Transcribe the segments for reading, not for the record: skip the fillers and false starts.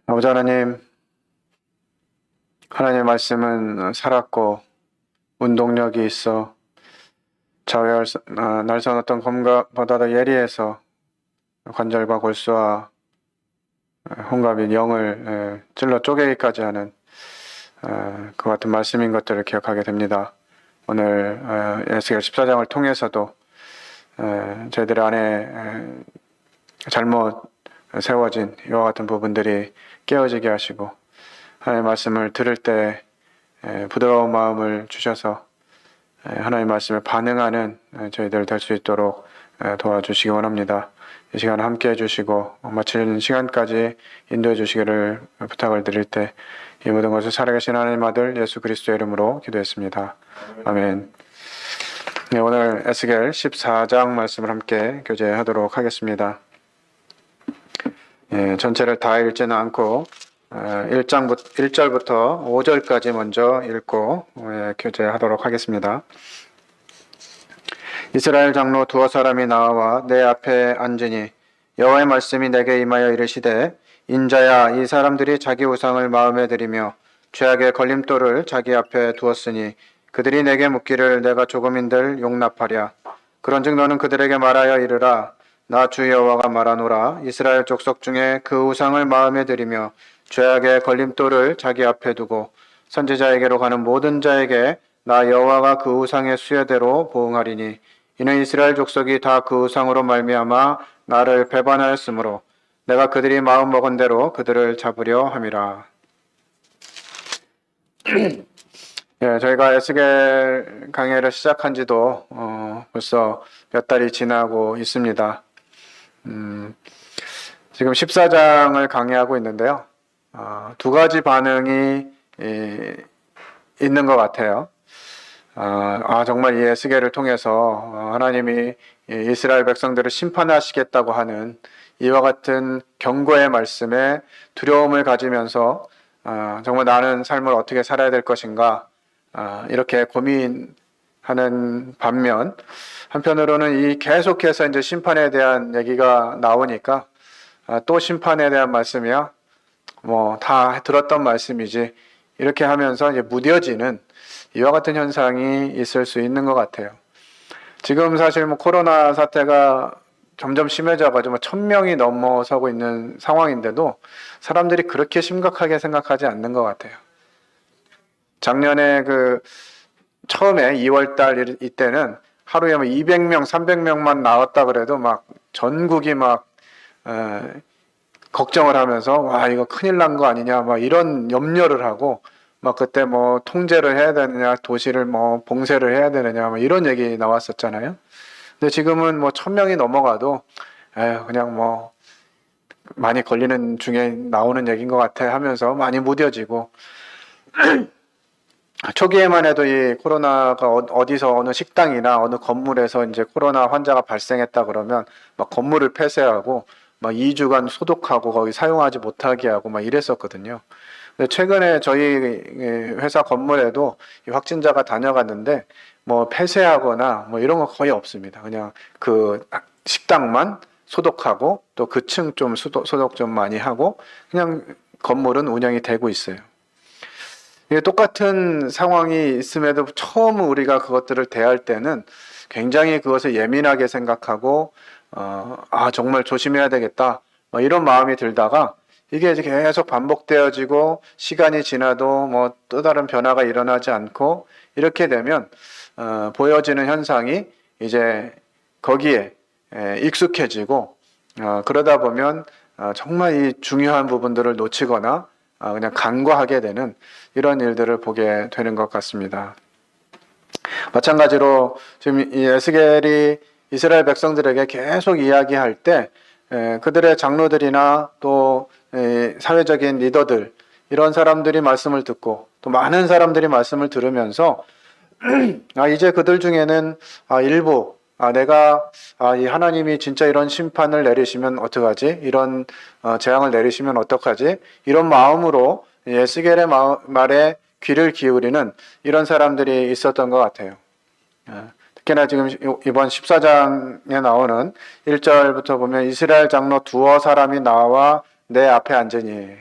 아버지 하나님, 하나님의 말씀은 살았고 운동력이 있어 자외할 날선 어떤 검보다도 예리해서 관절과 골수와 혼과 및 영을 찔러 쪼개기까지 하는 그 같은 말씀인 것들을 기억하게 됩니다. 오늘 에스겔 14장을 통해서도 저희들 안에 잘못 세워진 이와 같은 부분들이 깨어지게 하시고 하나님의 말씀을 들을 때 부드러운 마음을 주셔서 하나님의 말씀에 반응하는 저희들 될 수 있도록 도와주시기 원합니다. 이 시간 함께 해주시고 마치는 시간까지 인도해 주시기를 부탁을 드릴 때 이 모든 것을 살아계신 하나님 아들 예수 그리스도의 이름으로 기도했습니다. 아멘. 네, 오늘 에스겔 14장 말씀을 함께 교제하도록 하겠습니다. 전체를 다 읽지는 않고 1절부터 5절까지 먼저 읽고 교제하도록 하겠습니다. 이스라엘 장로 두어 사람이 나와 내 앞에 앉으니 여호와의 말씀이 내게 임하여 이르시되 인자야, 이 사람들이 자기 우상을 마음에 들이며 죄악의 걸림돌을 자기 앞에 두었으니 그들이 내게 묻기를 내가 조금인들 용납하랴. 그런즉 너는 그들에게 말하여 이르라. 나 주 여호와가 말하노라. 이스라엘 족속 중에 그 우상을 마음에 들이며 죄악의 걸림돌을 자기 앞에 두고 선지자에게로 가는 모든 자에게 나 여호와가 그 우상의 수여대로 보응하리니 이는 이스라엘 족속이 다 그 우상으로 말미암아 나를 배반하였으므로 내가 그들이 마음 먹은 대로 그들을 잡으려 함이라. 저희가 에스겔 강해를 시작한 지도 벌써 몇 달이 지나고 있습니다. 지금 14장을 강의하고 있는데요. 두 가지 반응이 있는 것 같아요. 정말 이 에스겔을 통해서 하나님이 이스라엘 백성들을 심판하시겠다고 하는 이와 같은 경고의 말씀에 두려움을 가지면서 정말 나는 삶을 어떻게 살아야 될 것인가 이렇게 고민하는 반면 한편으로는 이 계속해서 이제 심판에 대한 얘기가 나오니까 또 심판에 대한 말씀이야 뭐 다 들었던 말씀이지 이렇게 하면서 이제 무뎌지는 이와 같은 현상이 있을 수 있는 것 같아요. 지금 사실 뭐 코로나 사태가 점점 심해져가지고 1000명이 넘어서고 있는 상황인데도 사람들이 그렇게 심각하게 생각하지 않는 것 같아요. 작년에 처음에 2월달 이때는 하루에 200명, 300명만 나왔다 그래도 막 전국이 걱정을 하면서 와 이거 큰일 난 거 아니냐 막 이런 염려를 하고 막 그때 뭐 통제를 해야 되느냐 도시를 뭐 봉쇄를 해야 되느냐 뭐 이런 얘기 나왔었잖아요. 근데 지금은 1000명이 넘어가도 그냥 뭐 많이 걸리는 중에 나오는 얘기인 것 같아 하면서 많이 무뎌지고 초기에만 해도 이 코로나가 어디서 어느 식당이나 어느 건물에서 이제 코로나 환자가 발생했다 그러면 막 건물을 폐쇄하고 막 2주간 소독하고 거기 사용하지 못하게 하고 막 이랬었거든요. 근데 최근에 저희 회사 건물에도 이 확진자가 다녀갔는데 뭐 폐쇄하거나 뭐 이런 거 거의 없습니다. 그냥 그 식당만 소독하고 또 그 층 좀 소독 좀 많이 하고 그냥 건물은 운영이 되고 있어요. 이게 똑같은 상황이 있음에도 처음 우리가 그것들을 대할 때는 굉장히 그것을 예민하게 생각하고 정말 조심해야 되겠다 이런 마음이 들다가 이게 이제 계속 반복되어지고 시간이 지나도 뭐 또 다른 변화가 일어나지 않고 이렇게 되면 보여지는 현상이 이제 거기에 익숙해지고 그러다 보면 정말 이 중요한 부분들을 놓치거나 그냥 간과하게 되는 이런 일들을 보게 되는 것 같습니다. 마찬가지로 지금 이 에스겔이 이스라엘 백성들에게 계속 이야기할 때 그들의 장로들이나 또 사회적인 리더들 이런 사람들이 말씀을 듣고 또 많은 사람들이 말씀을 들으면서 이제 그들 중에는 일부 내가 이 하나님이 진짜 이런 심판을 내리시면 어떡하지? 이런 재앙을 내리시면 어떡하지? 이런 마음으로 에스겔의 말에 귀를 기울이는 이런 사람들이 있었던 것 같아요. 특히나 지금 이번 14장에 나오는 1절부터 보면 이스라엘 장로 두어 사람이 나와 내 앞에 앉으니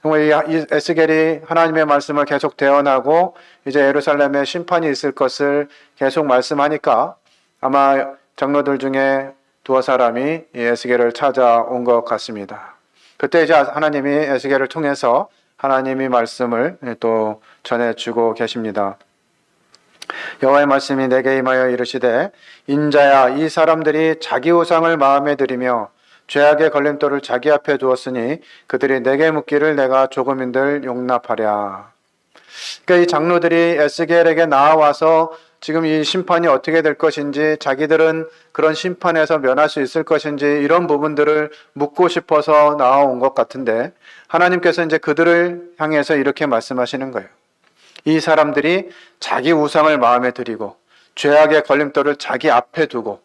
정말 이 에스겔이 하나님의 말씀을 계속 대언하고 이제 예루살렘에 심판이 있을 것을 계속 말씀하니까 아마 장로들 중에 두어 사람이 이 에스겔을 찾아온 것 같습니다. 그때 이제 하나님이 에스겔을 통해서 하나님이 말씀을 또 전해주고 계십니다. 여호와의 말씀이 내게 임하여 이르시되 인자야 이 사람들이 자기 우상을 마음에 들이며 죄악의 걸림돌을 자기 앞에 두었으니 그들이 내게 묻기를 내가 조금인들 용납하랴. 그러니까 이 장로들이 에스겔에게 나와서 지금 이 심판이 어떻게 될 것인지, 자기들은 그런 심판에서 면할 수 있을 것인지 이런 부분들을 묻고 싶어서 나와온 것 같은데 하나님께서 이제 그들을 향해서 이렇게 말씀하시는 거예요. 이 사람들이 자기 우상을 마음에 들이고 죄악의 걸림돌을 자기 앞에 두고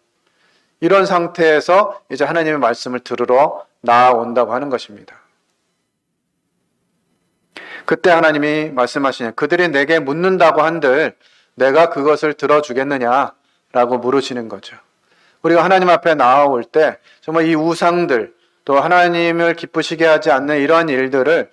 이런 상태에서 이제 하나님의 말씀을 들으러 나아온다고 하는 것입니다. 그때 하나님이 말씀하시냐, 그들이 내게 묻는다고 한들 내가 그것을 들어주겠느냐라고 물으시는 거죠. 우리가 하나님 앞에 나아올 때 정말 이 우상들 또 하나님을 기쁘시게 하지 않는 이러한 일들을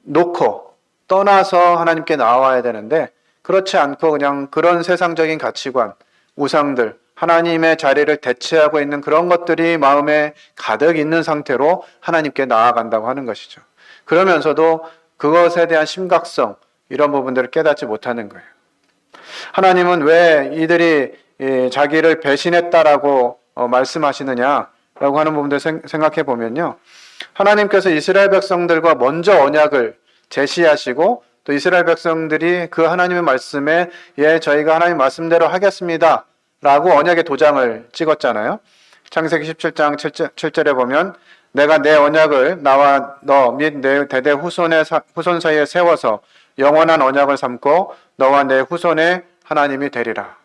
놓고 떠나서 하나님께 나와야 되는데 그렇지 않고 그냥 그런 세상적인 가치관, 우상들, 하나님의 자리를 대체하고 있는 그런 것들이 마음에 가득 있는 상태로 하나님께 나아간다고 하는 것이죠. 그러면서도 그것에 대한 심각성, 이런 부분들을 깨닫지 못하는 거예요. 하나님은 왜 이들이 자기를 배신했다라고 말씀하시느냐라고 하는 부분들 생각해 보면요. 하나님께서 이스라엘 백성들과 먼저 언약을 제시하시고 또 이스라엘 백성들이 그 하나님의 말씀에 예, 저희가 하나님 말씀대로 하겠습니다 라고 언약의 도장을 찍었잖아요. 창세기 17장 7절에 보면 내가 내 언약을 나와 너 및 내 대대 후손 사이에 세워서 영원한 언약을 삼고 너와 내 후손의 하나님이 되리라.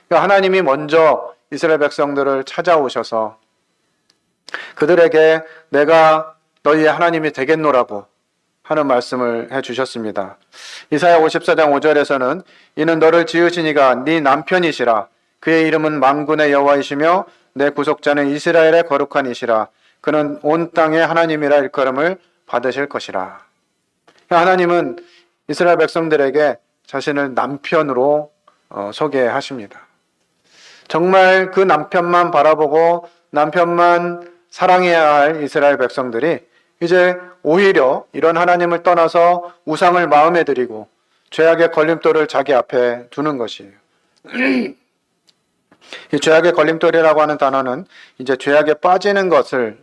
그러니까 하나님이 먼저 이스라엘 백성들을 찾아오셔서 그들에게 내가 너희의 하나님이 되겠노라고 하는 말씀을 해주셨습니다. 이사야 54장 5절에서는 이는 너를 지으신 이가 네 남편이시라. 그의 이름은 만군의 여호와이시며 내 구속자는 이스라엘의 거룩한 이시라. 그는 온 땅의 하나님이라 일컬음을 받으실 것이라. 하나님은 이스라엘 백성들에게 자신을 남편으로 소개하십니다. 정말 그 남편만 바라보고 남편만 사랑해야 할 이스라엘 백성들이 이제 오히려 이런 하나님을 떠나서 우상을 마음에 들이고 죄악의 걸림돌을 자기 앞에 두는 것이에요. 이 죄악의 걸림돌이라고 하는 단어는 이제 죄악에 빠지는 것을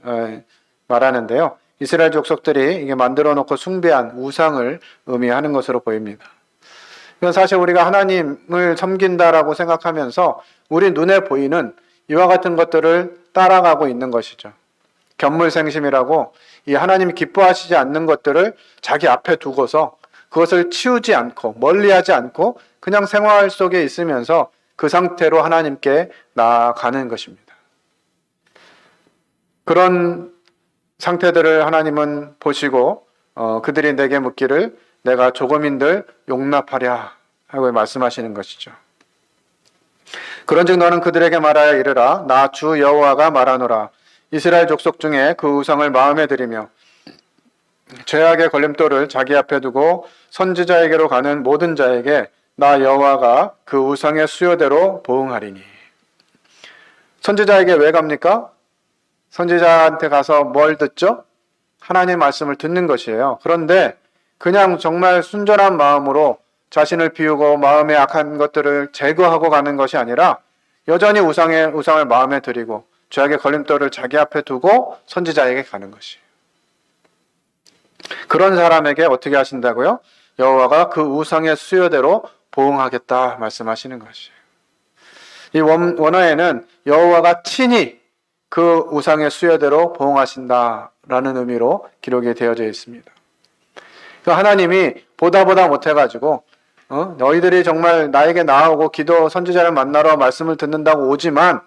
말하는데요. 이스라엘 족속들이 이게 만들어 놓고 숭배한 우상을 의미하는 것으로 보입니다. 이건 사실 우리가 하나님을 섬긴다라고 생각하면서 우리 눈에 보이는 이와 같은 것들을 따라가고 있는 것이죠. 견물생심이라고 이 하나님이 기뻐하시지 않는 것들을 자기 앞에 두고서 그것을 치우지 않고 멀리하지 않고 그냥 생활 속에 있으면서 그 상태로 하나님께 나아가는 것입니다. 그런 상태들을 하나님은 보시고 그들이 내게 묻기를 내가 조금인들 용납하랴 하고 말씀하시는 것이죠. 그런즉 너는 그들에게 말하여 이르라 나 주 여호와가 말하노라 이스라엘 족속 중에 그 우상을 마음에 들이며 죄악의 걸림돌을 자기 앞에 두고 선지자에게로 가는 모든 자에게 나 여호와가 그 우상의 수요대로 보응하리니. 선지자에게 왜 갑니까? 선지자한테 가서 뭘 듣죠? 하나님의 말씀을 듣는 것이에요. 그런데 그냥 정말 순전한 마음으로 자신을 비우고 마음의 악한 것들을 제거하고 가는 것이 아니라 여전히 우상을 마음에 들이고 죄악의 걸림돌을 자기 앞에 두고 선지자에게 가는 것이에요. 그런 사람에게 어떻게 하신다고요? 여호와가 그 우상의 수요대로 보응하겠다 말씀하시는 것이에요. 이 원어에는 여호와가 친히 그 우상의 수요대로 보응하신다라는 의미로 기록이 되어져 있습니다. 하나님이 보다 못해가지고 너희들이 정말 나에게 나아오고 기도 선지자를 만나러 말씀을 듣는다고 오지만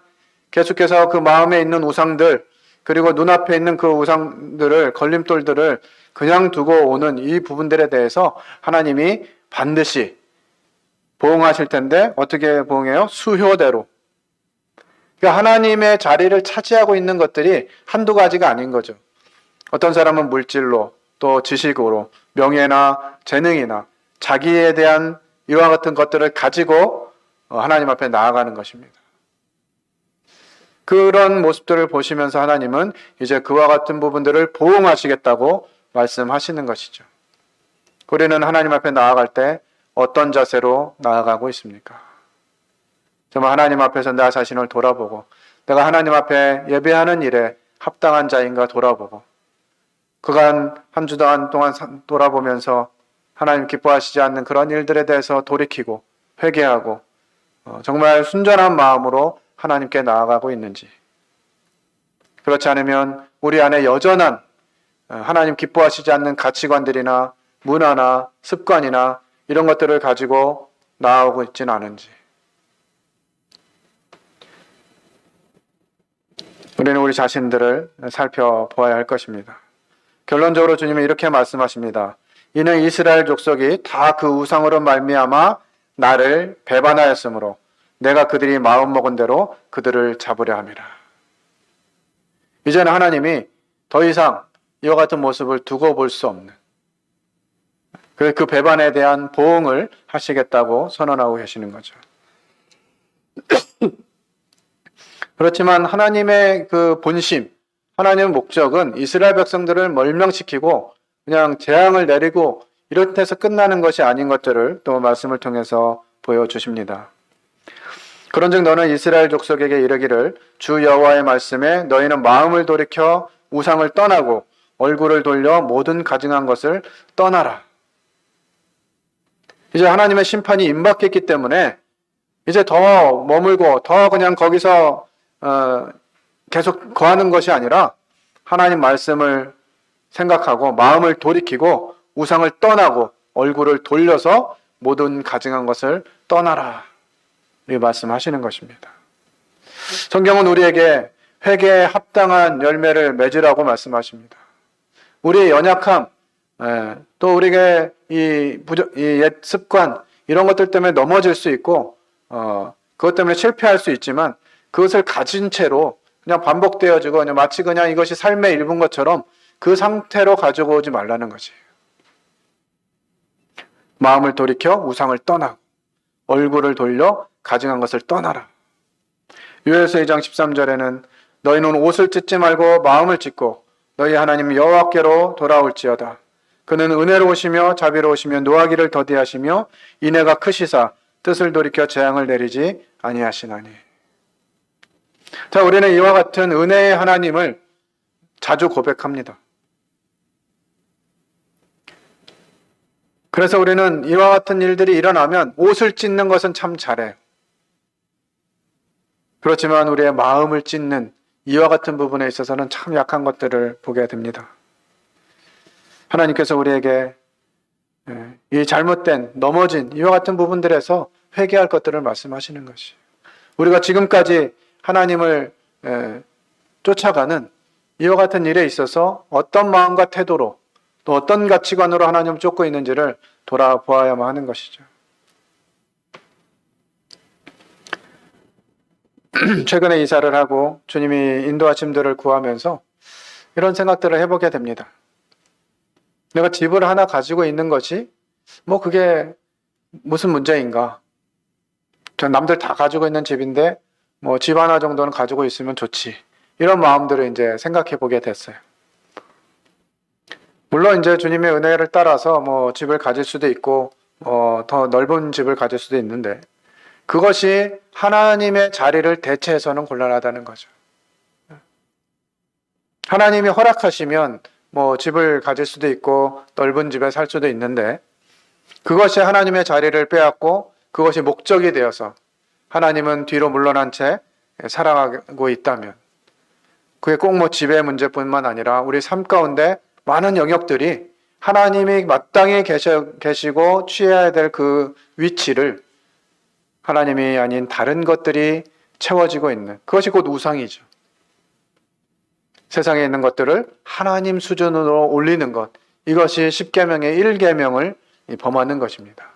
계속해서 그 마음에 있는 우상들 그리고 눈앞에 있는 그 우상들을 걸림돌들을 그냥 두고 오는 이 부분들에 대해서 하나님이 반드시 보응하실 텐데 어떻게 보응해요? 수효대로. 그러니까 하나님의 자리를 차지하고 있는 것들이 한두 가지가 아닌 거죠. 어떤 사람은 물질로, 또 지식으로 명예나 재능이나 자기에 대한 이와 같은 것들을 가지고 하나님 앞에 나아가는 것입니다. 그런 모습들을 보시면서 하나님은 이제 그와 같은 부분들을 보응하시겠다고 말씀하시는 것이죠. 우리는 하나님 앞에 나아갈 때 어떤 자세로 나아가고 있습니까? 정말 하나님 앞에서 나 자신을 돌아보고 내가 하나님 앞에 예배하는 일에 합당한 자인가 돌아보고 그간 한 주 동안 돌아보면서 하나님 기뻐하시지 않는 그런 일들에 대해서 돌이키고 회개하고 정말 순전한 마음으로 하나님께 나아가고 있는지, 그렇지 않으면 우리 안에 여전한 하나님 기뻐하시지 않는 가치관들이나 문화나 습관이나 이런 것들을 가지고 나아오고 있지는 않은지, 우리는 우리 자신들을 살펴보아야 할 것입니다. 결론적으로 주님은 이렇게 말씀하십니다. 이는 이스라엘 족속이 다 그 우상으로 말미암아 나를 배반하였으므로 내가 그들이 마음먹은 대로 그들을 잡으려 함이라. 이제는 하나님이 더 이상 이와 같은 모습을 두고 볼 수 없는 그 배반에 대한 보응을 하시겠다고 선언하고 계시는 거죠. 그렇지만 하나님의 그 본심, 하나님의 목적은 이스라엘 백성들을 멸망시키고 그냥 재앙을 내리고 이런 데서 끝나는 것이 아닌 것들을 또 말씀을 통해서 보여주십니다. 그런즉 너는 이스라엘 족속에게 이르기를 주 여호와의 말씀에 너희는 마음을 돌이켜 우상을 떠나고 얼굴을 돌려 모든 가증한 것을 떠나라. 이제 하나님의 심판이 임박했기 때문에 이제 더 머물고 더 그냥 거기서 계속 거하는 것이 아니라 하나님 말씀을 생각하고 마음을 돌이키고 우상을 떠나고 얼굴을 돌려서 모든 가증한 것을 떠나라. 이렇게 말씀하시는 것입니다. 성경은 우리에게 회개에 합당한 열매를 맺으라고 말씀하십니다. 우리의 연약함, 또 우리에게 이 옛 습관 이런 것들 때문에 넘어질 수 있고 그것 때문에 실패할 수 있지만 그것을 가진 채로 그냥 반복되어지고 그냥 마치 그냥 이것이 삶의 일부인 것처럼 그 상태로 가지고 오지 말라는 거지. 마음을 돌이켜 우상을 떠나고 얼굴을 돌려 가증한 것을 떠나라. 요엘서 2장 13절에는 너희는 옷을 찢지 말고 마음을 찢고 너희 하나님 여호와께로 돌아올지어다. 그는 은혜로우시며 자비로우시며 노하기를 더디하시며 인애가 크시사 뜻을 돌이켜 재앙을 내리지 아니하시나니. 자, 우리는 이와 같은 은혜의 하나님을 자주 고백합니다. 그래서 우리는 이와 같은 일들이 일어나면 옷을 찢는 것은 참 잘해요. 그렇지만 우리의 마음을 찢는 이와 같은 부분에 있어서는 참 약한 것들을 보게 됩니다. 하나님께서 우리에게 이 잘못된 넘어진 이와 같은 부분들에서 회개할 것들을 말씀하시는 것이, 우리가 지금까지 하나님을 쫓아가는 이와 같은 일에 있어서 어떤 마음과 태도로 또 어떤 가치관으로 하나님을 쫓고 있는지를 돌아보아야만 하는 것이죠. 최근에 이사를 하고 주님이 인도하심들을 구하면서 이런 생각들을 해보게 됩니다. 내가 집을 하나 가지고 있는 것이 뭐 그게 무슨 문제인가? 전 남들 다 가지고 있는 집인데 뭐 집 하나 정도는 가지고 있으면 좋지. 이런 마음들을 이제 생각해 보게 됐어요. 물론 이제 주님의 은혜를 따라서 뭐 집을 가질 수도 있고 더 넓은 집을 가질 수도 있는데 그것이 하나님의 자리를 대체해서는 곤란하다는 거죠. 하나님이 허락하시면 뭐 집을 가질 수도 있고 넓은 집에 살 수도 있는데 그것이 하나님의 자리를 빼앗고 그것이 목적이 되어서 하나님은 뒤로 물러난 채 살아가고 있다면 그게 꼭 뭐 집의 문제뿐만 아니라 우리 삶 가운데 많은 영역들이 하나님이 마땅히 계시고 취해야 될 그 위치를 하나님이 아닌 다른 것들이 채워지고 있는, 그것이 곧 우상이죠. 세상에 있는 것들을 하나님 수준으로 올리는 것, 이것이 십계명의 1계명을 범하는 것입니다.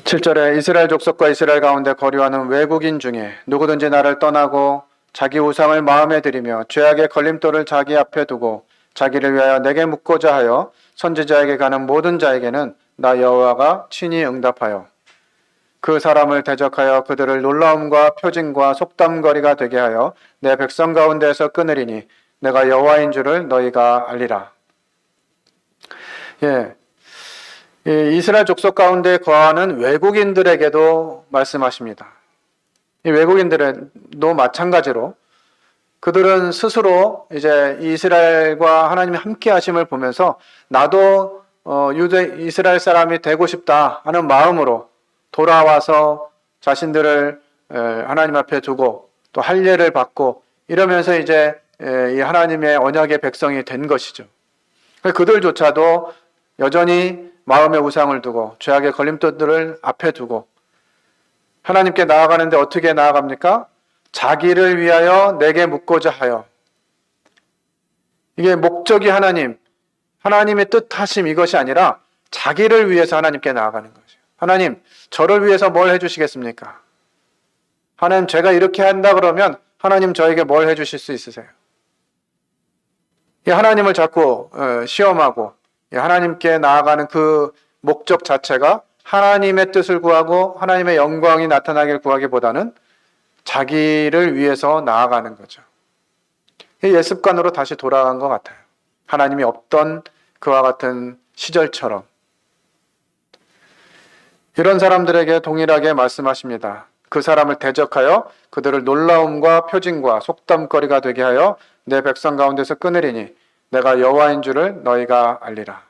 7절에 이스라엘 족속과 이스라엘 가운데 거류하는 외국인 중에 누구든지 나를 떠나고 자기 우상을 마음에 들이며 죄악의 걸림돌을 자기 앞에 두고 자기를 위하여 내게 묻고자 하여 선지자에게 가는 모든 자에게는 나 여호와가 친히 응답하여 그 사람을 대적하여 그들을 놀라움과 표징과 속담거리가 되게 하여 내 백성 가운데에서 끊으리니 내가 여호와인 줄을 너희가 알리라. 이 이스라엘 족속 가운데 거하는 외국인들에게도 말씀하십니다. 이 외국인들도 마찬가지로 그들은 스스로 이제 이스라엘과 하나님이 함께 하심을 보면서 나도 이스라엘 사람이 되고 싶다 하는 마음으로 돌아와서 자신들을 하나님 앞에 두고 또 할례를 받고 이러면서 이제 이 하나님의 언약의 백성이 된 것이죠. 그들조차도 여전히 마음의 우상을 두고 죄악의 걸림돌들을 앞에 두고 하나님께 나아가는데 어떻게 나아갑니까? 자기를 위하여 내게 묻고자 하여. 이게 목적이 하나님의 뜻하심 이것이 아니라 자기를 위해서 하나님께 나아가는 거죠. 하나님, 저를 위해서 뭘 해주시겠습니까? 하나님, 제가 이렇게 한다 그러면 하나님 저에게 뭘 해주실 수 있으세요? 하나님을 자꾸 시험하고 하나님께 나아가는 그 목적 자체가 하나님의 뜻을 구하고 하나님의 영광이 나타나길 구하기보다는 자기를 위해서 나아가는 거죠. 옛 습관으로 다시 돌아간 것 같아요. 하나님이 없던 그와 같은 시절처럼. 이런 사람들에게 동일하게 말씀하십니다. 그 사람을 대적하여 그들을 놀라움과 표징과 속담거리가 되게 하여 내 백성 가운데서 끊으리니 내가 여호와인 줄을 너희가 알리라.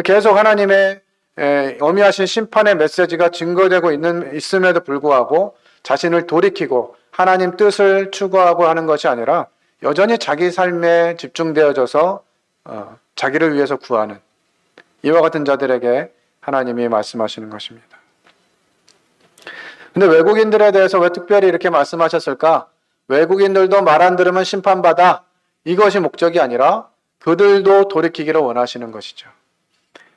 계속 하나님의 엄미하신 심판의 메시지가 증거되고 있음에도 불구하고 자신을 돌이키고 하나님 뜻을 추구하고 하는 것이 아니라 여전히 자기 삶에 집중되어져서 자기를 위해서 구하는 이와 같은 자들에게 하나님이 말씀하시는 것입니다. 근데 외국인들에 대해서 왜 특별히 이렇게 말씀하셨을까? 외국인들도 말 안 들으면 심판받아. 이것이 목적이 아니라 그들도 돌이키기를 원하시는 것이죠.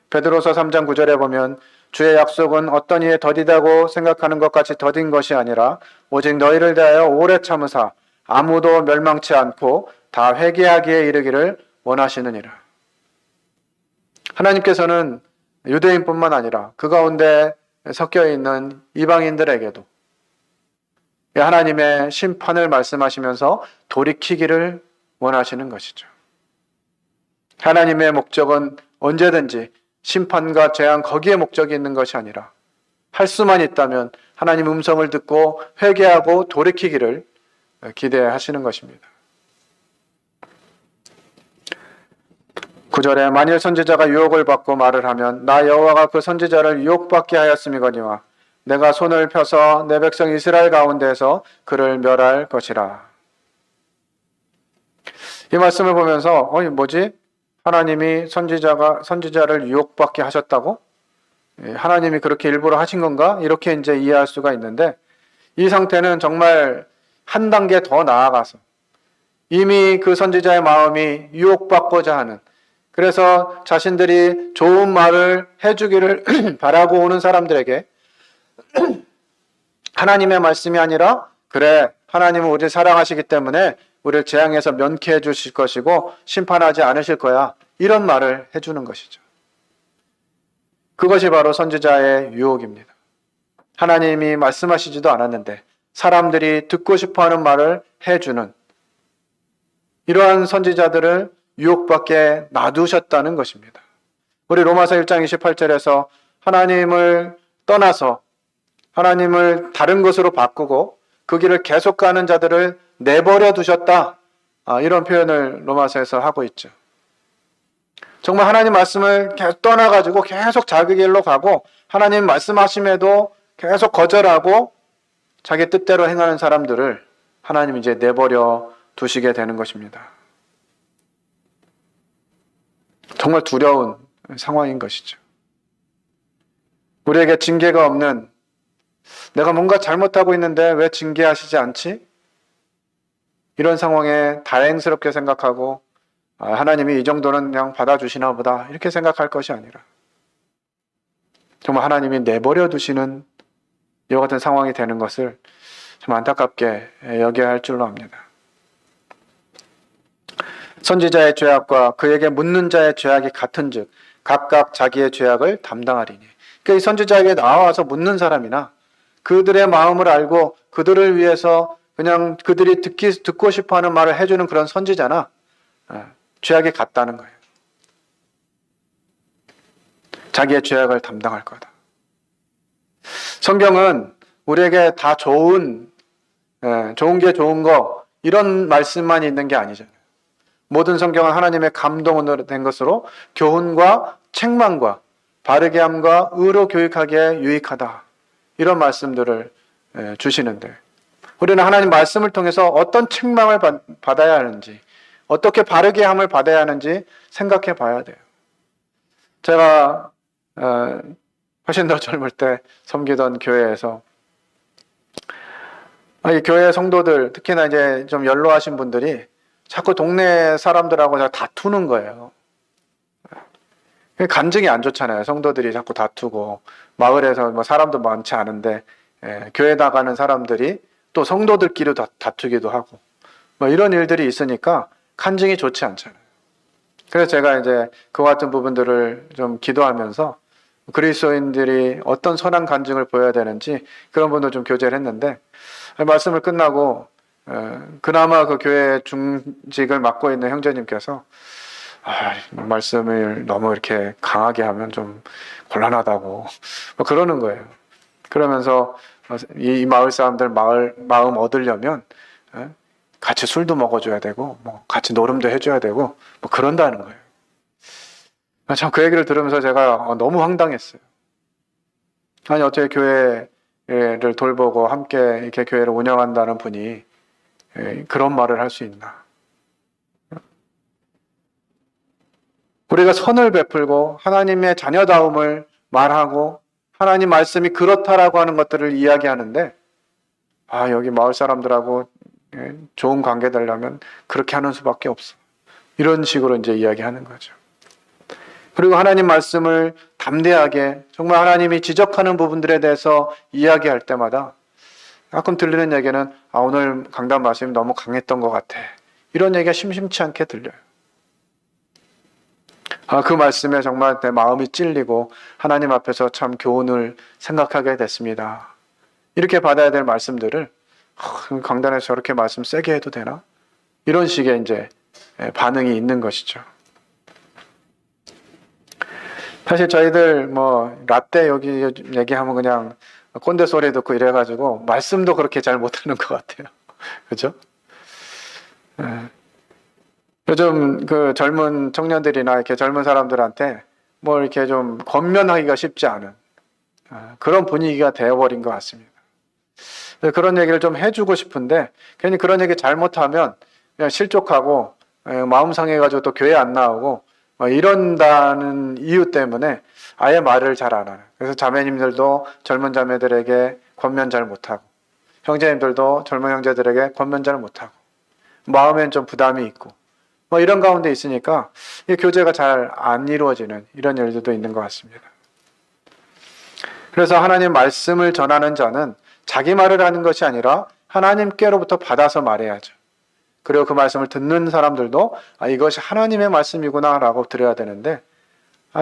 베드로서 3장 9절에 보면 주의 약속은 어떤 이에 더디다고 생각하는 것 같이 더딘 것이 아니라 오직 너희를 대하여 오래 참으사 아무도 멸망치 않고 다 회개하기에 이르기를 원하시느니라. 하나님께서는 유대인뿐만 아니라 그 가운데 섞여 있는 이방인들에게도 하나님의 심판을 말씀하시면서 돌이키기를 원하시는 것이죠. 하나님의 목적은 언제든지 심판과 재앙 거기에 목적이 있는 것이 아니라 할 수만 있다면 하나님 음성을 듣고 회개하고 돌이키기를 기대하시는 것입니다. 9절에 만일 선지자가 유혹을 받고 말을 하면 나 여호와가 그 선지자를 유혹받게 하였음이거니와 내가 손을 펴서 내 백성 이스라엘 가운데에서 그를 멸할 것이라. 이 말씀을 보면서 뭐지? 하나님이 선지자를 유혹받게 하셨다고? 하나님이 그렇게 일부러 하신 건가? 이렇게 이제 이해할 수가 있는데 이 상태는 정말 한 단계 더 나아가서 이미 그 선지자의 마음이 유혹받고자 하는 그래서 자신들이 좋은 말을 해주기를 바라고 오는 사람들에게 하나님의 말씀이 아니라 그래 하나님은 우리를 사랑하시기 때문에 우리를 재앙에서 면케해 주실 것이고 심판하지 않으실 거야. 이런 말을 해주는 것이죠. 그것이 바로 선지자의 유혹입니다. 하나님이 말씀하시지도 않았는데 사람들이 듣고 싶어하는 말을 해주는 이러한 선지자들을 유혹받게 놔두셨다는 것입니다. 우리 로마서 1장 28절에서 하나님을 떠나서 하나님을 다른 것으로 바꾸고 그 길을 계속 가는 자들을 내버려 두셨다. 이런 표현을 로마서에서 하고 있죠. 정말 하나님 말씀을 계속 떠나가지고 계속 자기 길로 가고 하나님 말씀하심에도 계속 거절하고 자기 뜻대로 행하는 사람들을 하나님이 이제 내버려 두시게 되는 것입니다. 정말 두려운 상황인 것이죠. 우리에게 징계가 없는 내가 뭔가 잘못하고 있는데 왜 징계하시지 않지? 이런 상황에 다행스럽게 생각하고 하나님이 이 정도는 그냥 받아주시나 보다 이렇게 생각할 것이 아니라 정말 하나님이 내버려 두시는 이와 같은 상황이 되는 것을 좀 안타깝게 여겨야 할 줄로 압니다. 선지자의 죄악과 그에게 묻는 자의 죄악이 같은즉 각각 자기의 죄악을 담당하리니. 그러니까 이 선지자에게 나와서 묻는 사람이나 그들의 마음을 알고 그들을 위해서 그냥 그들이 듣고 싶어하는 말을 해주는 그런 선지자나 죄악이 같다는 거예요. 자기의 죄악을 담당할 거다. 성경은 우리에게 다 좋은 게 좋은 거 이런 말씀만 있는 게 아니잖아요. 모든 성경은 하나님의 감동으로 된 것으로 교훈과 책망과 바르게 함과 의로 교육하기에 유익하다. 이런 말씀들을 주시는데 우리는 하나님 말씀을 통해서 어떤 책망을 받아야 하는지 어떻게 바르게 함을 받아야 하는지 생각해 봐야 돼요. 제가 훨씬 더 젊을 때 섬기던 교회에서 이 교회 성도들 특히나 이제 좀 연로하신 분들이 자꾸 동네 사람들하고 다투는 거예요. 간증이 안 좋잖아요. 성도들이 자꾸 다투고 마을에서 뭐 사람도 많지 않은데 교회 나가는 사람들이 또 성도들끼리 다투기도 하고 뭐 이런 일들이 있으니까 간증이 좋지 않잖아요. 그래서 제가 이제 그와 같은 부분들을 좀 기도하면서 그리스도인들이 어떤 선한 간증을 보여야 되는지 그런 부분을 좀 교제를 했는데 말씀을 끝나고 그나마 그 교회 중직을 맡고 있는 형제님께서 말씀을 너무 이렇게 강하게 하면 좀 곤란하다고 뭐 그러는 거예요. 그러면서 이 마을 사람들 마음 얻으려면 같이 술도 먹어줘야 되고 뭐 같이 노름도 해줘야 되고 뭐 그런다는 거예요. 참 그 얘기를 들으면서 제가 너무 황당했어요. 아니 어떻게 교회를 돌보고 함께 이렇게 교회를 운영한다는 분이 그런 말을 할 수 있나. 우리가 선을 베풀고 하나님의 자녀다움을 말하고 하나님 말씀이 그렇다라고 하는 것들을 이야기하는데 여기 마을 사람들하고 좋은 관계 되려면 그렇게 하는 수밖에 없어. 이런 식으로 이제 이야기하는 거죠. 그리고 하나님 말씀을 담대하게 정말 하나님이 지적하는 부분들에 대해서 이야기할 때마다 가끔 들리는 얘기는 오늘 강단 말씀이 너무 강했던 것 같아. 이런 얘기가 심심치 않게 들려요. 그 말씀에 정말 내 마음이 찔리고 하나님 앞에서 참 교훈을 생각하게 됐습니다. 이렇게 받아야 될 말씀들을 강단에서 저렇게 말씀 세게 해도 되나? 이런 식의 이제 반응이 있는 것이죠. 사실 저희들 뭐 라떼 여기 얘기하면 그냥 꼰대 소리 듣고 이래가지고 말씀도 그렇게 잘 못하는 것 같아요. 그죠? 요즘 그 젊은 청년들이나 이렇게 젊은 사람들한테 뭐 이렇게 좀 권면하기가 쉽지 않은 그런 분위기가 되어버린 것 같습니다. 그런 얘기를 좀 해주고 싶은데 괜히 그런 얘기 잘못하면 그냥 실족하고 마음 상해가지고 또 교회 안 나오고 이런다는 이유 때문에 아예 말을 잘 안 하는. 그래서 자매님들도 젊은 자매들에게 권면 잘 못하고 형제님들도 젊은 형제들에게 권면 잘 못하고 마음엔 좀 부담이 있고 이런 가운데 있으니까 이 교제가 잘 안 이루어지는 이런 일들도 있는 것 같습니다. 그래서 하나님 말씀을 전하는 자는 자기 말을 하는 것이 아니라 하나님께로부터 받아서 말해야죠. 그리고 그 말씀을 듣는 사람들도 이것이 하나님의 말씀이구나 라고 들어야 되는데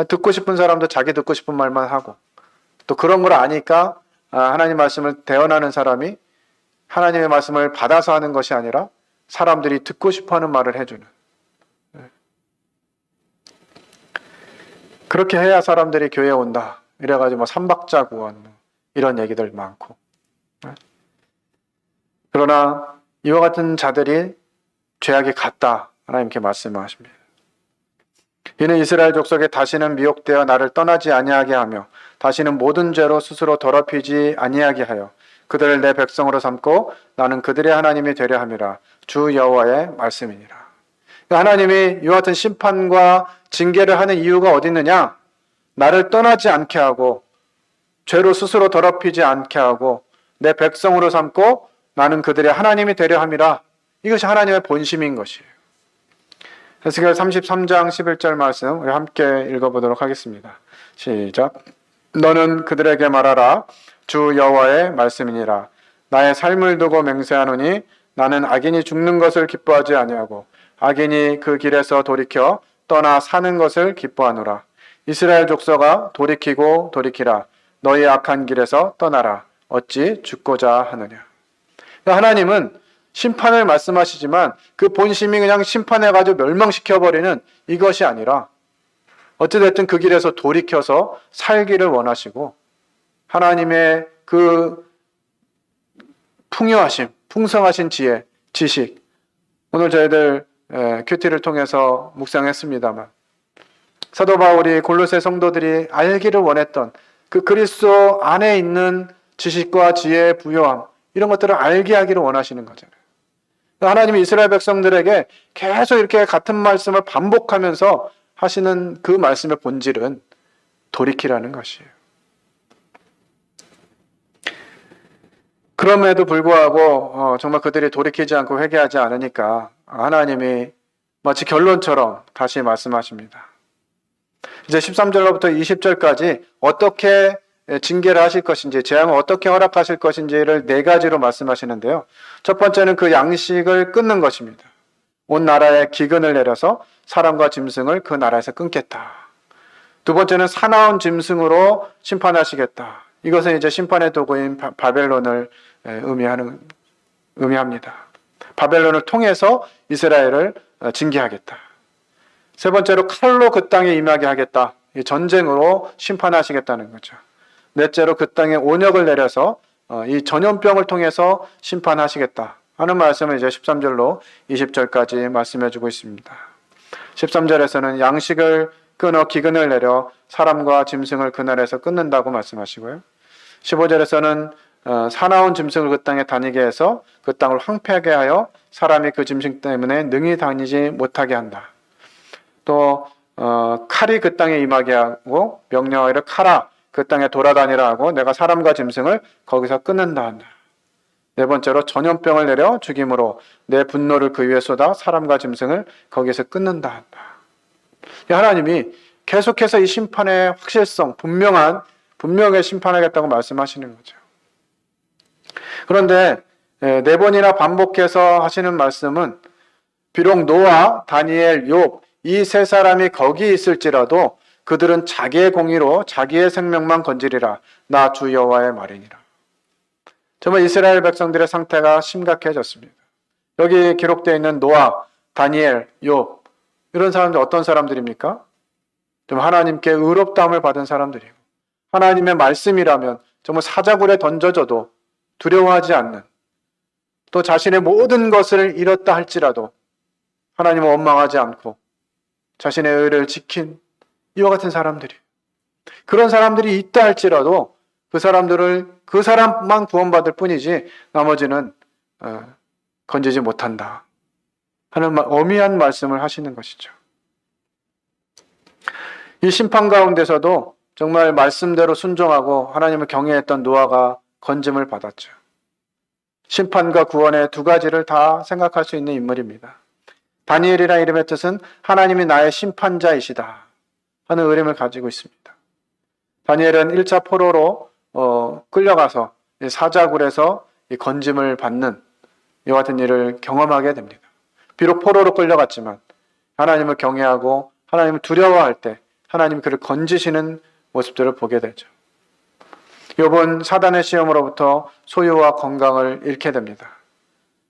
듣고 싶은 사람도 자기 듣고 싶은 말만 하고 또 그런 걸 아니까 하나님 말씀을 대언하는 사람이 하나님의 말씀을 받아서 하는 것이 아니라 사람들이 듣고 싶어하는 말을 해주는 그렇게 해야 사람들이 교회에 온다. 이래가지고 삼박자 구원 이런 얘기들 많고 그러나 이와 같은 자들이 죄악이 같다. 하나님께 말씀하십니다. 이는 이스라엘 족속에 다시는 미혹되어 나를 떠나지 아니하게 하며 다시는 모든 죄로 스스로 더럽히지 아니하게 하여 그들을 내 백성으로 삼고 나는 그들의 하나님이 되려 함이라. 주 여호와의 말씀이니라. 하나님이 이와 같은 심판과 징계를 하는 이유가 어디 있느냐? 나를 떠나지 않게 하고 죄로 스스로 더럽히지 않게 하고 내 백성으로 삼고 나는 그들의 하나님이 되려 함이라. 이것이 하나님의 본심인 것이에요. 에스겔 33장 11절 말씀 우리 함께 읽어보도록 하겠습니다. 시작. 너는 그들에게 말하라. 주 여호와의 말씀이니라. 나의 삶을 두고 맹세하노니 나는 악인이 죽는 것을 기뻐하지 아니하고 악인이 그 길에서 돌이켜 떠나 사는 것을 기뻐하노라. 이스라엘 족속아 돌이키고 돌이키라. 너희 악한 길에서 떠나라. 어찌 죽고자 하느냐. 하나님은 심판을 말씀하시지만 그 본심이 그냥 심판해가지고 멸망시켜버리는 이것이 아니라 어찌됐든 그 길에서 돌이켜서 살기를 원하시고 하나님의 그 풍요하심, 풍성하신 지혜, 지식, 오늘 저희들 큐티를 통해서 묵상했습니다만 사도 바울이 골로새 성도들이 알기를 원했던 그 그리스도 안에 있는 지식과 지혜의 부요함, 이런 것들을 알게 하기를 원하시는 거잖아요. 하나님이 이스라엘 백성들에게 계속 이렇게 같은 말씀을 반복하면서 하시는 그 말씀의 본질은 돌이키라는 것이에요. 그럼에도 불구하고 정말 그들이 돌이키지 않고 회개하지 않으니까 하나님이 마치 결론처럼 다시 말씀하십니다. 이제 13절로부터 20절까지 어떻게 징계를 하실 것인지, 재앙을 어떻게 허락하실 것인지를 네 가지로 말씀하시는데요. 첫 번째는 그 양식을 끊는 것입니다. 온 나라에 기근을 내려서 사람과 짐승을 그 나라에서 끊겠다. 두 번째는 사나운 짐승으로 심판하시겠다. 이것은 이제 심판의 도구인 바벨론을 의미합니다. 바벨론을 통해서 이스라엘을 징계하겠다. 세 번째로 칼로 그 땅에 임하게 하겠다. 전쟁으로 심판하시겠다는 거죠. 넷째로 그 땅에 온역을 내려서 이 전염병을 통해서 심판하시겠다 하는 말씀을 이제 13절로 20절까지 말씀해주고 있습니다. 13절에서는 양식을 끊어 기근을 내려 사람과 짐승을 그날에서 끊는다고 말씀하시고요. 15절에서는 사나운 짐승을 그 땅에 다니게 해서 그 땅을 황폐하게 하여 사람이 그 짐승 때문에 능히 다니지 못하게 한다. 또 칼이 그 땅에 임하게 하고 명령하기를 칼아 그 땅에 돌아다니라 하고 내가 사람과 짐승을 거기서 끊는다 한다. 네 번째로 전염병을 내려 죽임으로 내 분노를 그 위에 쏟아 사람과 짐승을 거기서 끊는다 한다. 하나님이 계속해서 이 심판의 확실성, 분명히 심판하겠다고 말씀하시는 거죠. 그런데 네 번이나 반복해서 하시는 말씀은 비록 노아, 다니엘, 욥 이 세 사람이 거기 있을지라도 그들은 자기의 공의로 자기의 생명만 건지리라. 나 주 여호와의 말이니라. 정말 이스라엘 백성들의 상태가 심각해졌습니다. 여기 기록되어 있는 노아, 다니엘, 욥 이런 사람들 어떤 사람들입니까? 좀 하나님께 의롭다함을 받은 사람들이고 하나님의 말씀이라면 정말 사자굴에 던져져도 두려워하지 않는, 또 자신의 모든 것을 잃었다 할지라도 하나님을 원망하지 않고 자신의 의를 지킨 이와 같은 사람들이, 그런 사람들이 있다 할지라도 그 사람만 구원받을 뿐이지 나머지는 건지지 못한다 하는 엄미한 말씀을 하시는 것이죠. 이 심판 가운데서도 정말 말씀대로 순종하고 하나님을 경외했던 노아가 건짐을 받았죠. 심판과 구원의 두 가지를 다 생각할 수 있는 인물입니다. 다니엘이라는 이름의 뜻은 하나님이 나의 심판자이시다 하는 의미를 가지고 있습니다. 다니엘은 1차 포로로 끌려가서 사자굴에서 건짐을 받는 이와 같은 일을 경험하게 됩니다. 비록 포로로 끌려갔지만 하나님을 경외하고 하나님을 두려워할 때 하나님이 그를 건지시는 모습들을 보게 되죠. 욥은 사단의 시험으로부터 소유와 건강을 잃게 됩니다.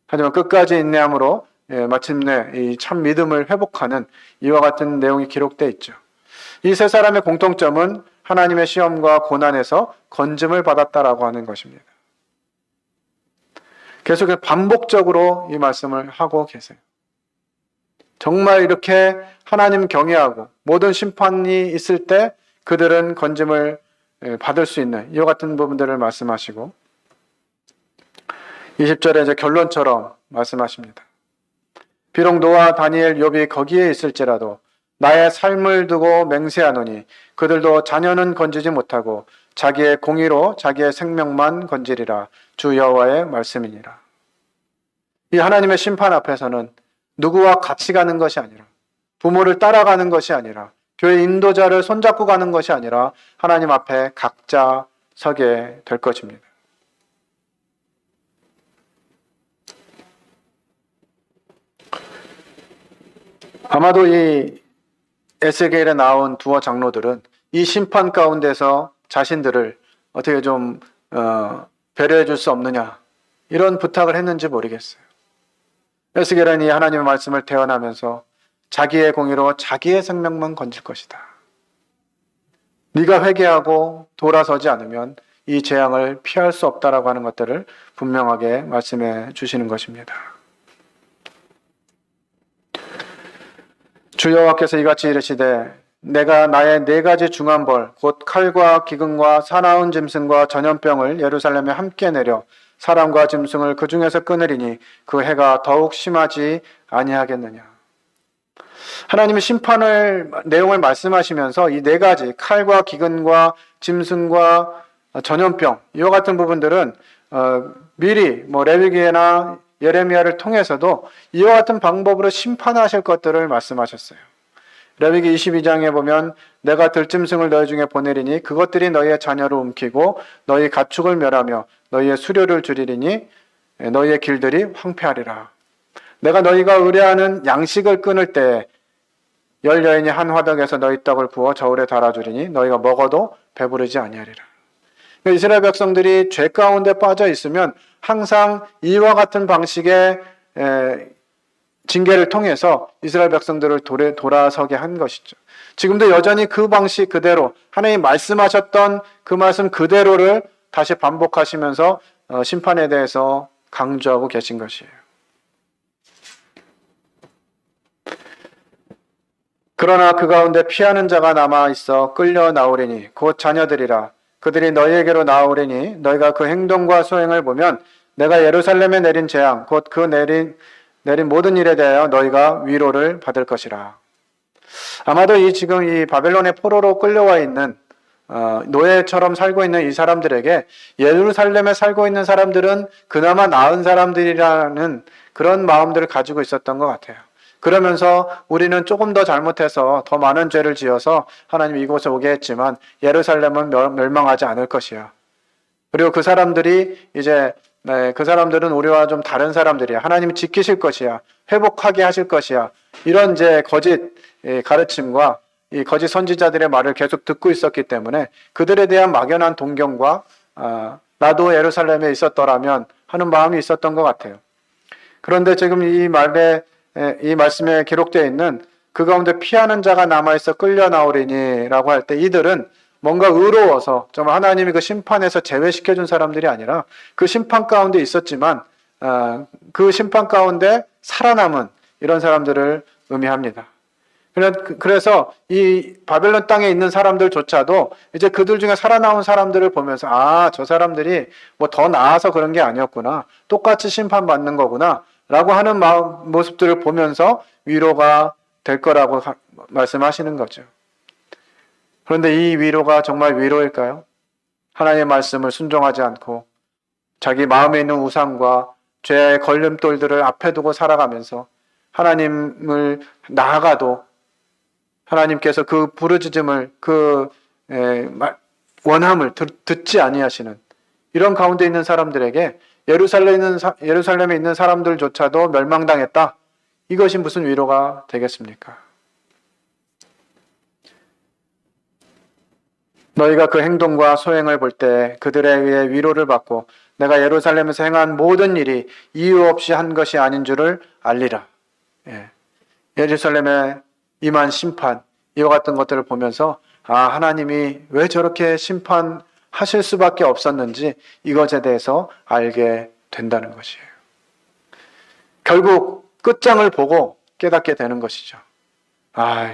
하지만 끝까지 인내함으로 마침내 이 참 믿음을 회복하는 이와 같은 내용이 기록되어 있죠. 이 세 사람의 공통점은 하나님의 시험과 고난에서 건짐을 받았다라고 하는 것입니다. 계속 반복적으로 이 말씀을 하고 계세요. 정말 이렇게 하나님 경외하고 모든 심판이 있을 때 그들은 건짐을 받을 수 있는 이와 같은 부분들을 말씀하시고 20절에 이제 결론처럼 말씀하십니다. 비록 노아, 다니엘, 욥이 거기에 있을지라도 나의 삶을 두고 맹세하노니 그들도 자녀는 건지지 못하고 자기의 공의로 자기의 생명만 건지리라. 주 여호와의 말씀이니라. 이 하나님의 심판 앞에서는 누구와 같이 가는 것이 아니라 부모를 따라가는 것이 아니라 교회 인도자를 손잡고 가는 것이 아니라 하나님 앞에 각자 서게 될 것입니다. 아마도 이 에스겔에 나온 두어 장로들은 이 심판 가운데서 자신들을 어떻게 좀 배려해 줄 수 없느냐, 이런 부탁을 했는지 모르겠어요. 에스겔은 이 하나님의 말씀을 대언하면서 자기의 공의로 자기의 생명만 건질 것이다. 네가 회개하고 돌아서지 않으면 이 재앙을 피할 수 없다라고 하는 것들을 분명하게 말씀해 주시는 것입니다. 주 여호와께서 이같이 이르시되 내가 나의 4가지 중한 벌 곧 칼과 기근과 사나운 짐승과 전염병을 예루살렘에 함께 내려 사람과 짐승을 그 중에서 끊으리니 그 해가 더욱 심하지 아니하겠느냐. 하나님이 심판을 내용을 말씀하시면서 이 4가지 칼과 기근과 짐승과 전염병, 이와 같은 부분들은 미리 레위기나 예레미야를 통해서도 이와 같은 방법으로 심판하실 것들을 말씀하셨어요. 레위기 22장에 보면 내가 들짐승을 너희 중에 보내리니 그것들이 너희의 자녀를 움키고 너희 가축을 멸하며 너희의 수료를 줄이리니 너희의 길들이 황폐하리라. 내가 너희가 의뢰하는 양식을 끊을 때 열 여인이 한 화덕에서 너희 떡을 부어 저울에 달아주리니 너희가 먹어도 배부르지 아니하리라. 이스라엘 백성들이 죄 가운데 빠져 있으면 항상 이와 같은 방식의 징계를 통해서 이스라엘 백성들을 돌아서게 한 것이죠. 지금도 여전히 그 방식 그대로 하나님 말씀하셨던 그 말씀 그대로를 다시 반복하시면서 심판에 대해서 강조하고 계신 것이에요. 그러나 그 가운데 피하는 자가 남아 있어 끌려 나오리니 곧 자녀들이라. 그들이 너희에게로 나오리니 너희가 그 행동과 소행을 보면 내가 예루살렘에 내린 재앙 곧 그 내린 모든 일에 대하여 너희가 위로를 받을 것이라. 아마도 지금 이 바벨론의 포로로 끌려와 있는 노예처럼 살고 있는 이 사람들에게 예루살렘에 살고 있는 사람들은 그나마 나은 사람들이라는 그런 마음들을 가지고 있었던 것 같아요. 그러면서 우리는 조금 더 잘못해서 더 많은 죄를 지어서 하나님 이곳에 오게 했지만 예루살렘은 멸망하지 않을 것이야. 그리고 그 사람들이 그 사람들은 우리와 좀 다른 사람들이야. 하나님이 지키실 것이야. 회복하게 하실 것이야. 이런 거짓 가르침과 이 거짓 선지자들의 말을 계속 듣고 있었기 때문에 그들에 대한 막연한 동경과 나도 예루살렘에 있었더라면 하는 마음이 있었던 것 같아요. 그런데 지금 이 말씀에 기록되어 있는 그 가운데 피하는 자가 남아있어 끌려 나오리니 라고 할 때 이들은 뭔가 의로워서 정말 하나님이 그 심판에서 제외시켜준 사람들이 아니라 그 심판 가운데 있었지만 그 심판 가운데 살아남은 이런 사람들을 의미합니다. 그래서 이 바벨론 땅에 있는 사람들조차도 이제 그들 중에 살아남은 사람들을 보면서 저 사람들이 더 나아서 그런 게 아니었구나. 똑같이 심판받는 거구나. 라고 하는 모습들을 보면서 위로가 될 거라고 말씀하시는 거죠. 그런데 이 위로가 정말 위로일까요? 하나님의 말씀을 순종하지 않고 자기 마음에 있는 우상과 죄의 걸림돌들을 앞에 두고 살아가면서 하나님을 나아가도 하나님께서 그 부르짖음을 원함을 듣지 아니하시는 이런 가운데 있는 사람들에게 예루살렘에 있는 사람들조차도 멸망당했다. 이것이 무슨 위로가 되겠습니까? 너희가 그 행동과 소행을 볼 때 그들에 의해 위로를 받고 내가 예루살렘에서 행한 모든 일이 이유 없이 한 것이 아닌 줄을 알리라. 예루살렘에 임한 심판, 이와 같은 것들을 보면서 하나님이 왜 저렇게 심판하실 수밖에 없었는지 이것에 대해서 알게 된다는 것이에요. 결국 끝장을 보고 깨닫게 되는 것이죠.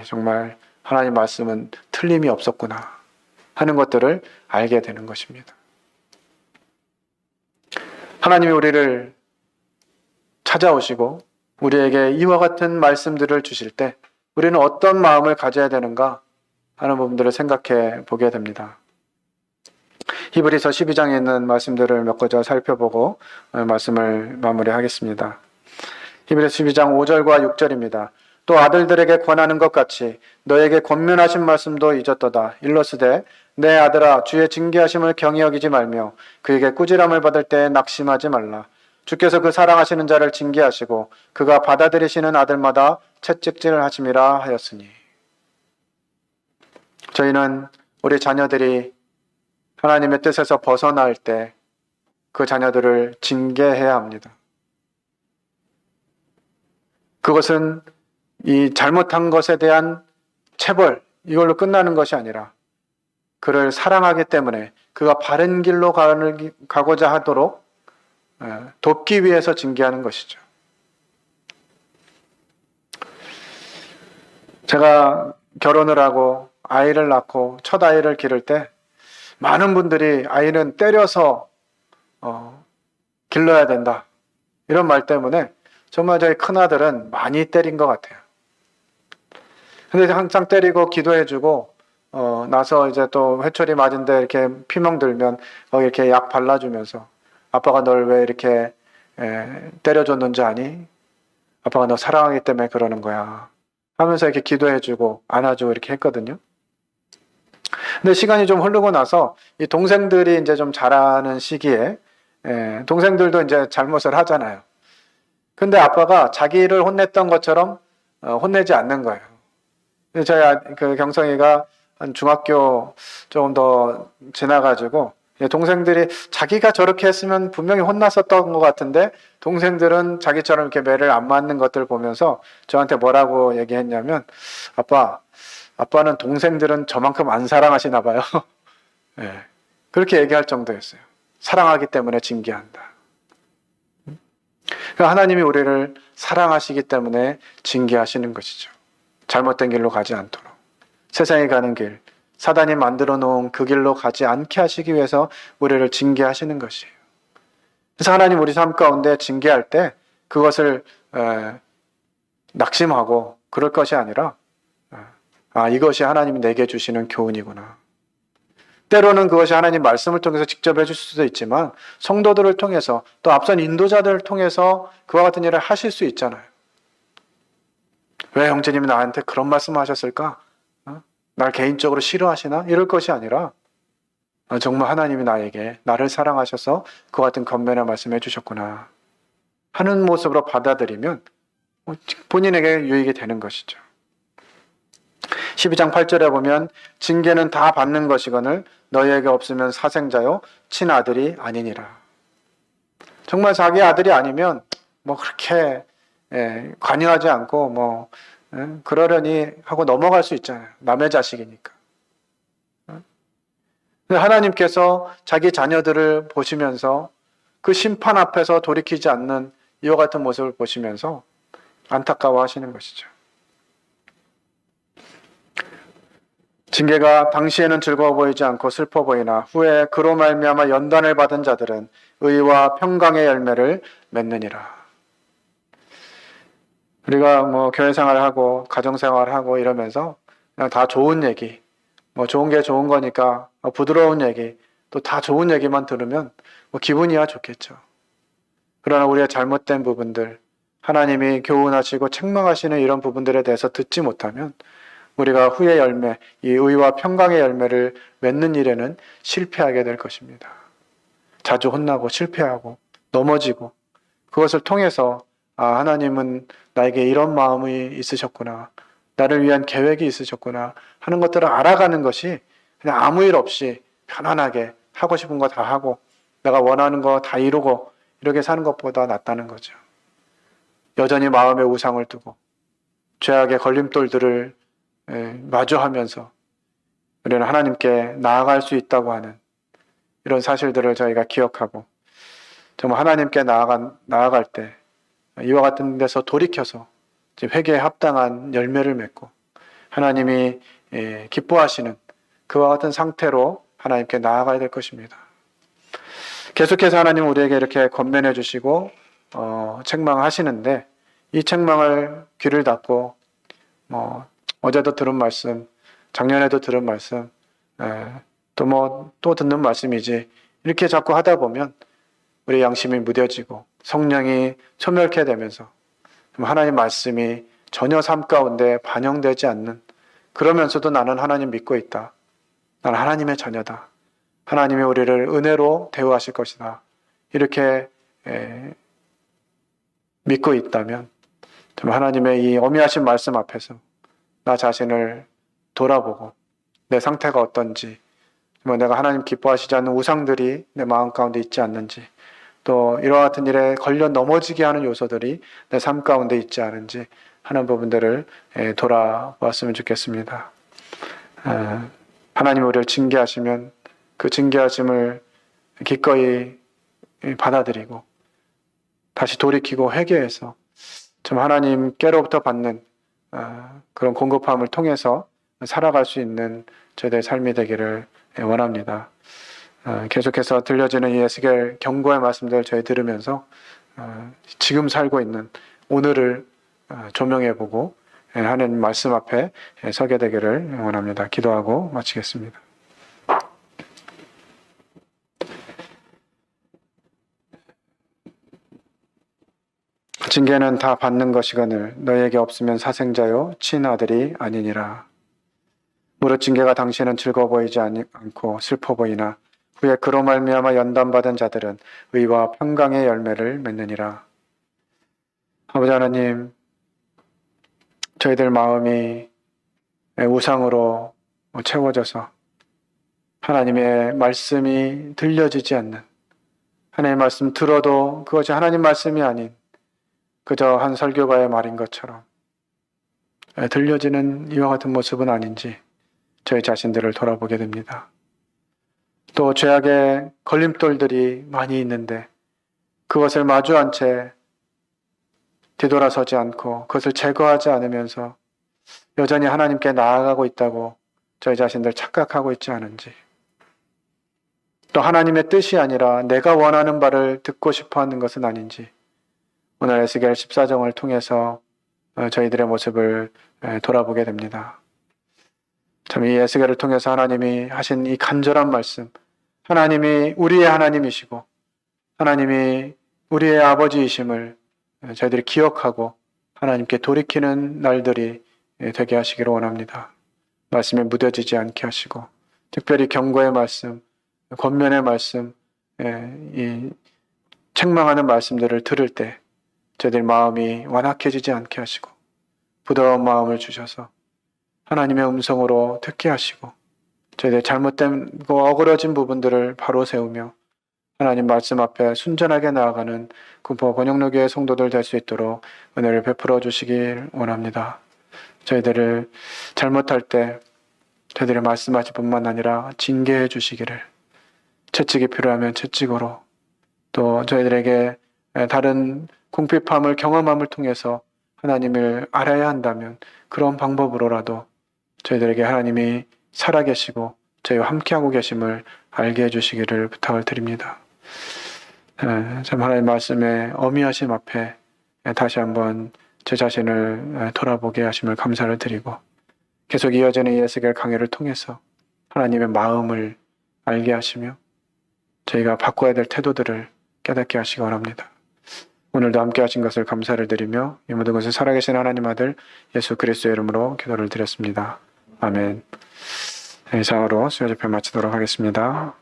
정말 하나님 말씀은 틀림이 없었구나 하는 것들을 알게 되는 것입니다. 하나님이 우리를 찾아오시고 우리에게 이와 같은 말씀들을 주실 때 우리는 어떤 마음을 가져야 되는가 하는 부분들을 생각해 보게 됩니다. 히브리서 12장에 있는 말씀들을 몇 가지 살펴보고 말씀을 마무리하겠습니다. 히브리서 12장 5절과 6절입니다. 또 아들들에게 권하는 것 같이 너에게 권면하신 말씀도 잊었도다. 일러스되 내 아들아 주의 징계하심을 경히 여기지 말며 그에게 꾸지람을 받을 때에 낙심하지 말라. 주께서 그 사랑하시는 자를 징계하시고 그가 받아들이시는 아들마다 채찍질을 하심이라 하였으니. 저희는 우리 자녀들이 하나님의 뜻에서 벗어날 때 그 자녀들을 징계해야 합니다. 그것은 이 잘못한 것에 대한 체벌, 이걸로 끝나는 것이 아니라 그를 사랑하기 때문에 그가 바른 길로 가고자 하도록 돕기 위해서 징계하는 것이죠. 제가 결혼을 하고 아이를 낳고 첫 아이를 기를 때 많은 분들이 아이는 때려서 길러야 된다, 이런 말 때문에 정말 저희 큰아들은 많이 때린 것 같아요. 근데 항상 때리고 기도해주고 나서 이제 또 회초리 맞은데 이렇게 피멍 들면 거기 이렇게 약 발라주면서 아빠가 널 왜 이렇게 때려줬는지 아니? 아빠가 너 사랑하기 때문에 그러는 거야 하면서 이렇게 기도해주고 안아주고 이렇게 했거든요. 근데 시간이 좀 흐르고 나서 이 동생들이 이제 좀 자라는 시기에 동생들도 이제 잘못을 하잖아요. 근데 아빠가 자기를 혼냈던 것처럼 혼내지 않는 거예요. 저희 그 경성이가 한 중학교 조금 더 지나가지고 동생들이 자기가 저렇게 했으면 분명히 혼났었던 것 같은데 동생들은 자기처럼 이렇게 매를 안 맞는 것들을 보면서 저한테 뭐라고 얘기했냐면 아빠는 동생들은 저만큼 안 사랑하시나 봐요. 네, 그렇게 얘기할 정도였어요. 사랑하기 때문에 징계한다. 하나님이 우리를 사랑하시기 때문에 징계하시는 것이죠. 잘못된 길로 가지 않도록. 세상에 가는 길, 사단이 만들어 놓은 그 길로 가지 않게 하시기 위해서 우리를 징계하시는 것이에요. 그래서 하나님 우리 삶 가운데 징계할 때 그것을 낙심하고 그럴 것이 아니라 이것이 하나님이 내게 주시는 교훈이구나. 때로는 그것이 하나님 말씀을 통해서 직접 해줄 수도 있지만 성도들을 통해서 또 앞선 인도자들을 통해서 그와 같은 일을 하실 수 있잖아요. 왜 형제님이 나한테 그런 말씀을 하셨을까? 날 개인적으로 싫어하시나? 이럴 것이 아니라 정말 하나님이 나를 사랑하셔서 그와 같은 권면의 말씀을 해주셨구나 하는 모습으로 받아들이면 본인에게 유익이 되는 것이죠. 12장 8절에 보면 징계는 다 받는 것이거늘 너희에게 없으면 사생자요 친아들이 아니니라. 정말 자기 아들이 아니면 그렇게 관여하지 않고 그러려니 하고 넘어갈 수 있잖아요. 남의 자식이니까. 하나님께서 자기 자녀들을 보시면서 그 심판 앞에서 돌이키지 않는 이와 같은 모습을 보시면서 안타까워 하시는 것이죠. 징계가 당시에는 즐거워 보이지 않고 슬퍼 보이나 후에 그로 말미암아 연단을 받은 자들은 의와 평강의 열매를 맺느니라. 우리가 교회 생활을 하고 가정 생활을 하고 이러면서 그냥 다 좋은 얘기, 좋은 게 좋은 거니까 부드러운 얘기, 또 다 좋은 얘기만 들으면 기분이야 좋겠죠. 그러나 우리의 잘못된 부분들, 하나님이 교훈하시고 책망하시는 이런 부분들에 대해서 듣지 못하면 우리가 후의 열매, 이 의와 평강의 열매를 맺는 일에는 실패하게 될 것입니다. 자주 혼나고 실패하고 넘어지고 그것을 통해서 하나님은 나에게 이런 마음이 있으셨구나, 나를 위한 계획이 있으셨구나 하는 것들을 알아가는 것이 그냥 아무 일 없이 편안하게 하고 싶은 거 다 하고 내가 원하는 거 다 이루고 이렇게 사는 것보다 낫다는 거죠. 여전히 마음에 우상을 두고 죄악의 걸림돌들을 마주하면서 우리는 하나님께 나아갈 수 있다고 하는 이런 사실들을 저희가 기억하고 정말 하나님께 나아갈 때 이와 같은 데서 돌이켜서 회개에 합당한 열매를 맺고 하나님이 기뻐하시는 그와 같은 상태로 하나님께 나아가야 될 것입니다. 계속해서 하나님은 우리에게 이렇게 권면해 주시고 책망하시는데 이 책망을 귀를 닫고 어제도 들은 말씀, 작년에도 들은 말씀, 또 듣는 말씀이지 이렇게 자꾸 하다 보면 우리 양심이 무뎌지고 성령이 소멸케 되면서 하나님 말씀이 전혀 삶 가운데 반영되지 않는, 그러면서도 나는 하나님 믿고 있다. 나는 하나님의 자녀다. 하나님이 우리를 은혜로 대우하실 것이다. 이렇게 믿고 있다면 정말 하나님의 이 어미하신 말씀 앞에서 나 자신을 돌아보고 내 상태가 어떤지, 내가 하나님 기뻐하시지 않는 우상들이 내 마음 가운데 있지 않는지, 또 이와 같은 일에 걸려 넘어지게 하는 요소들이 내 삶 가운데 있지 않은지 하는 부분들을 돌아보았으면 좋겠습니다. 하나님 우리를 징계하시면 그 징계하심을 기꺼이 받아들이고 다시 돌이키고 회개해서 좀 하나님께로부터 받는 그런 공급함을 통해서 살아갈 수 있는 저희들의 삶이 되기를 원합니다. 계속해서 들려지는 이 에스겔 경고의 말씀들 저희 들으면서 지금 살고 있는 오늘을 조명해보고 하는 말씀 앞에 서게 되기를 원합니다. 기도하고 마치겠습니다. 징계는 다 받는 것이거늘 너에게 없으면 사생자요 친아들이 아니니라. 무릇 징계가 당신은 즐거워 보이지 않고 슬퍼 보이나 후에 그로 말미암아 연단받은 자들은 의와 평강의 열매를 맺느니라. 아버지 하나님, 저희들 마음이 우상으로 채워져서 하나님의 말씀이 들려지지 않는, 하나님의 말씀 들어도 그것이 하나님 말씀이 아닌 그저 한 설교가의 말인 것처럼 들려지는 이와 같은 모습은 아닌지 저희 자신들을 돌아보게 됩니다. 또 죄악의 걸림돌들이 많이 있는데 그것을 마주한 채 뒤돌아서지 않고 그것을 제거하지 않으면서 여전히 하나님께 나아가고 있다고 저희 자신들 착각하고 있지 않은지, 또 하나님의 뜻이 아니라 내가 원하는 바를 듣고 싶어 하는 것은 아닌지 오늘 에스겔 14장을 통해서 저희들의 모습을 돌아보게 됩니다. 참 이 에스겔을 통해서 하나님이 하신 이 간절한 말씀, 하나님이 우리의 하나님이시고 하나님이 우리의 아버지이심을 저희들이 기억하고 하나님께 돌이키는 날들이 되게 하시기를 원합니다. 말씀에 무뎌지지 않게 하시고 특별히 경고의 말씀, 권면의 말씀, 이 책망하는 말씀들을 들을 때 저희들 마음이 완악해지지 않게 하시고 부드러운 마음을 주셔서 하나님의 음성으로 듣게 하시고 저희들 잘못된 어그러진 부분들을 바로 세우며 하나님 말씀 앞에 순전하게 나아가는 군포 권영로교회 성도들 될 수 있도록 은혜를 베풀어 주시길 원합니다. 저희들을 잘못할 때 저희들이 말씀하실 뿐만 아니라 징계해 주시기를, 채찍이 필요하면 채찍으로, 또 저희들에게 다른 궁핍함을 경험함을 통해서 하나님을 알아야 한다면 그런 방법으로라도 저희들에게 하나님이 살아계시고 저희와 함께하고 계심을 알게 해주시기를 부탁을 드립니다. 참 하나님의 말씀에 어미하심 앞에 다시 한번 제 자신을 돌아보게 하심을 감사를 드리고 계속 이어지는 이 에스겔 강해를 통해서 하나님의 마음을 알게 하시며 저희가 바꿔야 될 태도들을 깨닫게 하시기 원합니다. 오늘도 함께 하신 것을 감사를 드리며 이 모든 것을 살아계신 하나님 아들 예수 그리스도의 이름으로 기도를 드렸습니다. 아멘. 이상으로 수요 집회 마치도록 하겠습니다.